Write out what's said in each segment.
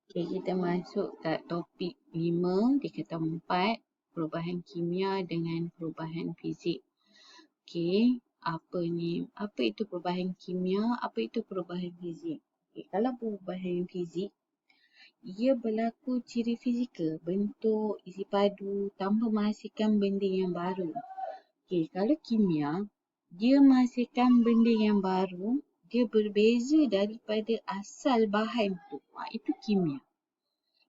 Okay, kita masuk kat topik 5, tingkatan 4, perubahan kimia dengan perubahan fizik. Okay, apa ni? Apa itu perubahan kimia? Apa itu perubahan fizik? Okay, kalau perubahan fizik, ia berlaku ciri fizikal, bentuk, isi padu tanpa menghasilkan benda yang baru. Okay, kalau kimia, dia menghasilkan benda yang baru, dia berbeza daripada asal bahan tu. Itu kimia.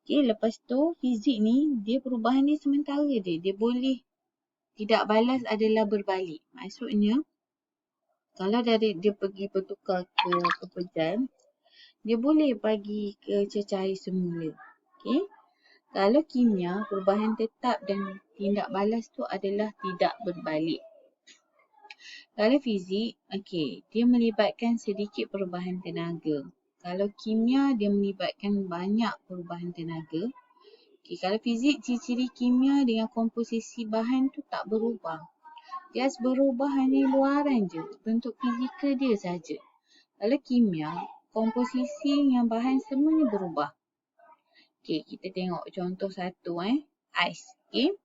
Okay, lepas tu fizik ni, dia perubahan dia sementara je. Dia boleh tidak balas adalah berbalik. Maksudnya, kalau dari dia pergi bertukar ke pepejan, dia boleh bagi ke cecair semula. Okay. Kalau kimia, perubahan tetap dan tindak balas tu adalah tidak berbalik. Kalau fizik, okay, dia melibatkan sedikit perubahan tenaga. Kalau kimia, dia melibatkan banyak perubahan tenaga. Okay, kalau fizik, ciri-ciri kimia dengan komposisi bahan tu tak berubah. Dia berubah hanya luaran je, bentuk fizikal dia saja. Kalau kimia, komposisi dengan bahan semuanya berubah. Okay, kita tengok contoh satu ais. Okay.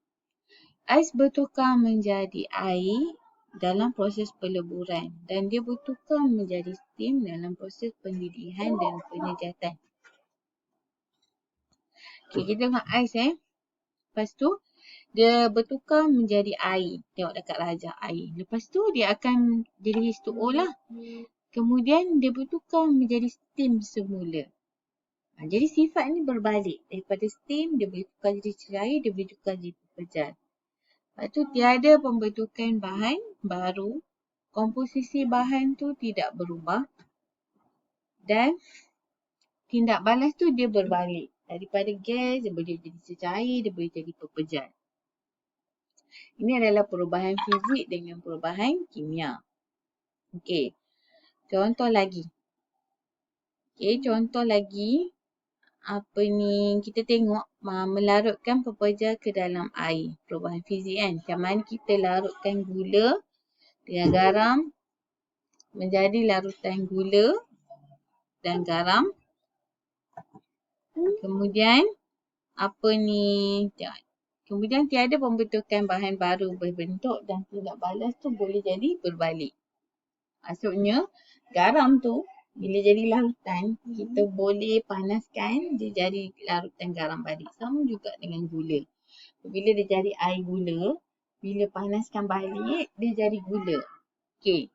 Ais bertukar menjadi air dalam proses peleburan dan dia bertukar menjadi steam dalam proses pendidih,an dan penyejatan. Okay, kita tengok ais Lepas tu, dia bertukar menjadi air. Tengok dekat rajah air. Lepas tu, dia akan jadi H2O lah. Kemudian, dia bertukar menjadi steam semula. Jadi, sifat ni berbalik. Daripada steam, dia boleh tukar jadi cair, dia boleh tukar jadi pepejan. Lepas tu, tiada pembentukan bahan baru. Komposisi bahan tu tidak berubah. Dan, tindak balas tu dia berbalik. Daripada gas, dia boleh jadi cecair, dia boleh jadi pepejan. Ini adalah perubahan fizik dengan perubahan kimia. Okey. Contoh lagi. Apa ni? Kita tengok melarutkan pepeja ke dalam air. Perubahan fizik kan. Macam mana kita larutkan gula dengan garam menjadi larutan gula dan garam. Kemudian Kemudian tiada pembentukan bahan baru berbentuk dan tindak balas tu boleh jadi berbalik. Maksudnya garam tu bila jadi larutan kita boleh panaskan dia jadi larutan garam balik. Sama juga dengan gula. Bila dia jadi air gula, bila panaskan balik dia jadi gula. Okey.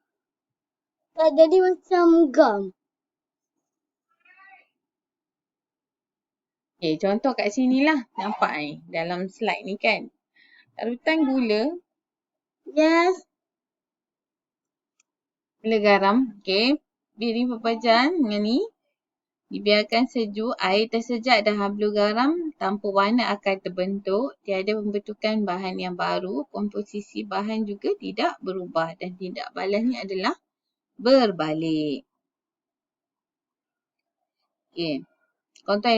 Tak jadi macam gam. Okay, contoh kat sini lah. Nampak dalam slide ni kan. Larutan gula. Yes. Gula garam. Okay. Piring pepejan dengan ni. Dibiarkan sejuk. Air tersejak dan hablu garam tanpa warna akan terbentuk. Tiada pembentukan bahan yang baru. Komposisi bahan juga tidak berubah. Dan tindak balas ni adalah berbalik. Okay. Contoh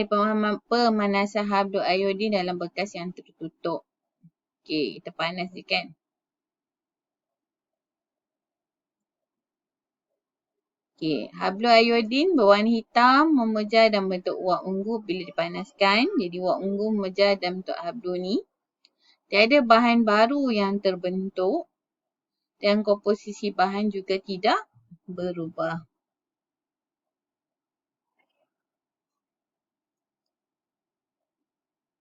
pemanasan hidroksid iodin dalam bekas yang tertutup. Okey, kita panas je kan. Okey, hablu iodin berwarna hitam, memejah dan bentuk uap unggu bila dipanaskan. Jadi uap unggu memejah dan bentuk hablu ni. Tiada bahan baru yang terbentuk dan komposisi bahan juga tidak berubah.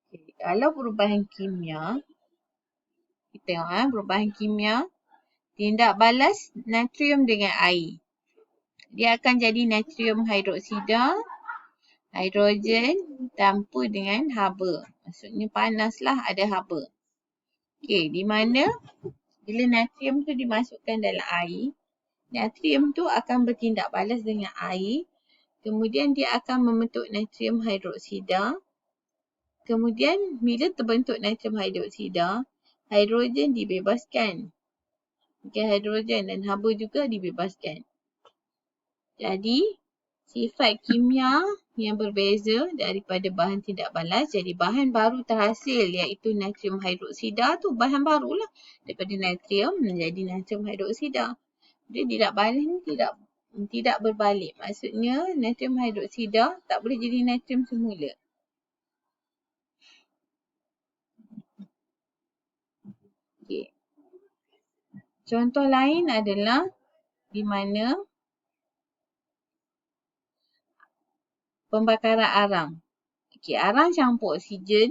Okay. Kalau perubahan kimia, kita tengok perubahan kimia, tindak balas natrium dengan air. Dia akan jadi natrium hidroksida, hidrogen tanpa dengan haba. Maksudnya panaslah ada haba. Okey, di mana bila natrium tu dimasukkan dalam air, natrium tu akan bertindak balas dengan air. Kemudian dia akan membentuk natrium hidroksida. Kemudian bila terbentuk natrium hidroksida, hidrogen dibebaskan. Okey, hidrogen dan haba juga dibebaskan. Jadi, sifat kimia yang berbeza daripada bahan tindak balas. Jadi, bahan baru terhasil iaitu natrium hidroksida tu bahan barulah. Daripada natrium menjadi natrium hidroksida. Dia tindak balas ni tidak berbalik. Maksudnya, natrium hidroksida tak boleh jadi natrium semula. Contoh lain adalah di mana pembakaran arang. Okey, arang campur oksigen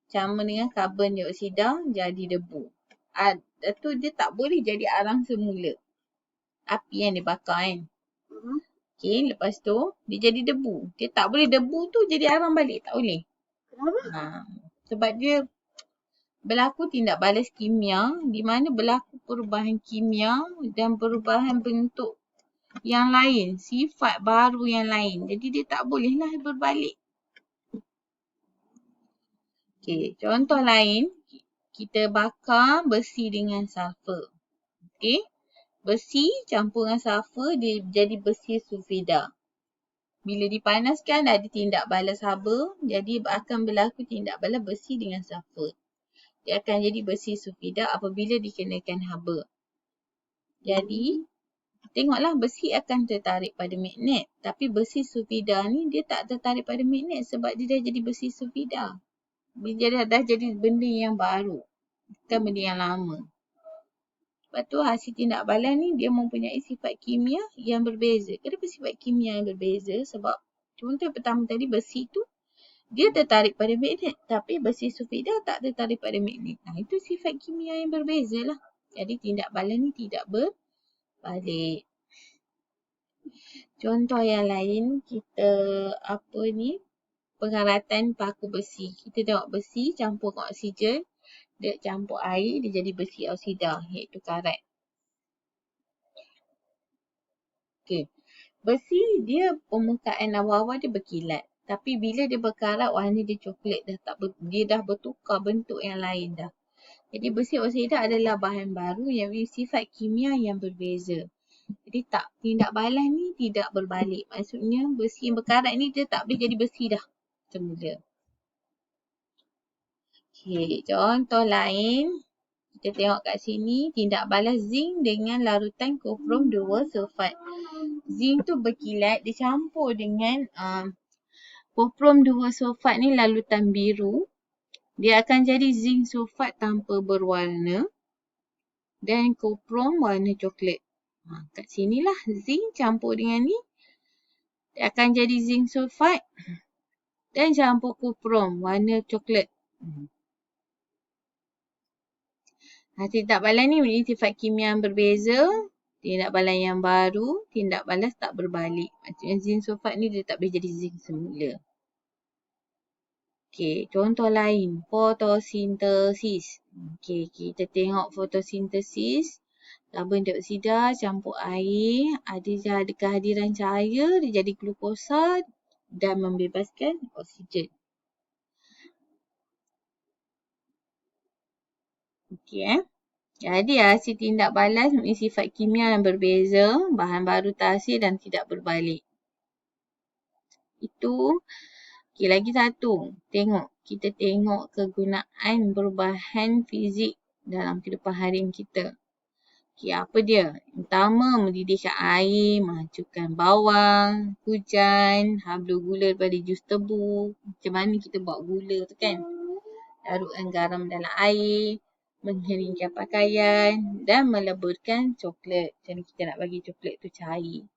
sama dengan karbon dioksida jadi debu. Tu dia tak boleh jadi arang semula. Api yang dibakar kan. Okey, lepas tu dia jadi debu. Dia tak boleh debu tu jadi arang balik. Tak boleh. Kenapa? Sebab dia berlaku tindak balas kimia di mana berlaku perubahan kimia dan perubahan bentuk yang lain, sifat baru yang lain. Jadi dia tak bolehlah berbalik. Okey, contoh lain, kita bakar besi dengan sulfur. Okey, besi campur dengan sulfur dia jadi besi sulfida. Bila dipanaskan ada tindak balas haba, jadi akan berlaku tindak balas besi dengan sulfur. Dia akan jadi besi sulfida apabila dikenakan haba. Jadi, tengoklah besi akan tertarik pada magnet. Tapi besi sulfida ni dia tak tertarik pada magnet sebab dia dah jadi besi sulfida. Dia dah jadi benda yang baru. Bukan benda yang lama. Lepas tu hasil tindak balas ni dia mempunyai sifat kimia yang berbeza. Kenapa sifat kimia yang berbeza? Sebab contoh pertama tadi besi tu dia tertarik pada magnet. Tapi besi sulfida tak tertarik pada magnet. Itu sifat kimia yang berbeza lah. Jadi tindak balas ni tidak berbalik. Contoh yang lain kita pengaratan paku besi. Kita tengok besi campur dengan oksigen, dia campur air, dia jadi besi oksida iaitu karat. Okey. Besi dia permukaan awal-awal dia berkilat. Tapi bila dia berkarat warna dia coklat dia dah bertukar bentuk yang lain dah. Jadi besi oksida adalah bahan baru yang memiliki sifat kimia yang berbeza. Jadi tindak balas ni tidak berbalik. Maksudnya besi yang berkarat ni dia tak boleh jadi besi dah semula. Okey, contoh lain kita tengok kat sini tindak balas zinc dengan larutan koprom 2 sulfat. Zinc tu berkilat dicampur dengan koprom 2 sulfat ni larutan biru. Dia akan jadi zinc sulfat tanpa berwarna dan koprom warna coklat. Kat sinilah zinc campur dengan ni dia akan jadi zinc sulfat dan campur koprom warna coklat. Tindak balas ni memiliki sifat kimia yang berbeza. Tindak balas yang baru, tindak balas tak berbalik. Maksudnya zinc sulfat ni dia tak boleh jadi zinc semula. Okey, contoh lain, fotosintesis. Okey, kita tengok fotosintesis. Karbon dioksida campur air, ada kehadiran cahaya, dia jadi glukosa dan membebaskan oksigen. Okey Jadi hasil tindak balas memiliki sifat kimia yang berbeza, bahan baru terhasil dan tidak berbalik. Okey, lagi satu. Kita tengok kegunaan perubahan fizik dalam kehidupan harian kita. Okey, apa dia? Yang pertama, mendidihkan air, menghancurkan bawang, hujan, hablu gula daripada jus tebu. Macam mana kita buat gula tu kan? Larutkan garam dalam air, mengheringkan pakaian dan meleburkan coklat. Macam mana kita nak bagi coklat tu cair.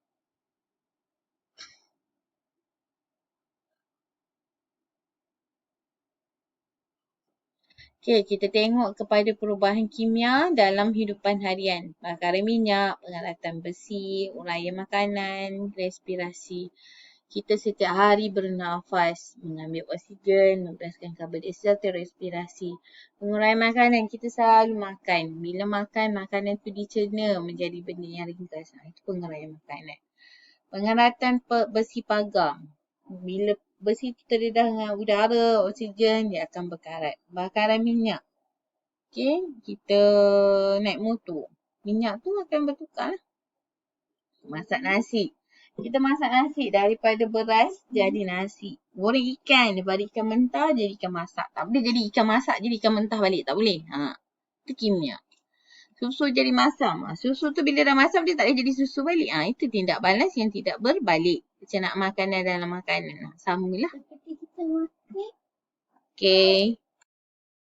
Okey, kita tengok kepada perubahan kimia dalam hidupan harian. Bakaran minyak, pengaratan besi, uraian makanan, respirasi. Kita setiap hari bernafas, mengambil oksigen, membebaskan karbon dioksida, respirasi. Penguraian makanan, kita selalu makan. Bila makan, makanan tu dicerna menjadi benda yang ringkas. Itu penguraian makanan. Pengaratan besi pagar. Bila besi tu terdedah dengan udara, oksigen, dia akan berkarat. Bakaran minyak. Okey, kita naik motor. Minyak tu akan bertukar lah. Masak nasi. Kita masak nasi daripada beras jadi nasi. Goreng ikan daripada ikan mentah jadi ikan masak. Tak boleh jadi ikan masak jadi ikan mentah balik. Tak boleh. Itu kimia. Susu jadi masam. Susu tu bila dah masam dia tak boleh jadi susu balik. Itu tindak balas yang tidak berbalik. Macam nak makanan dalam makanan. Samalah. Kita makan. Okey.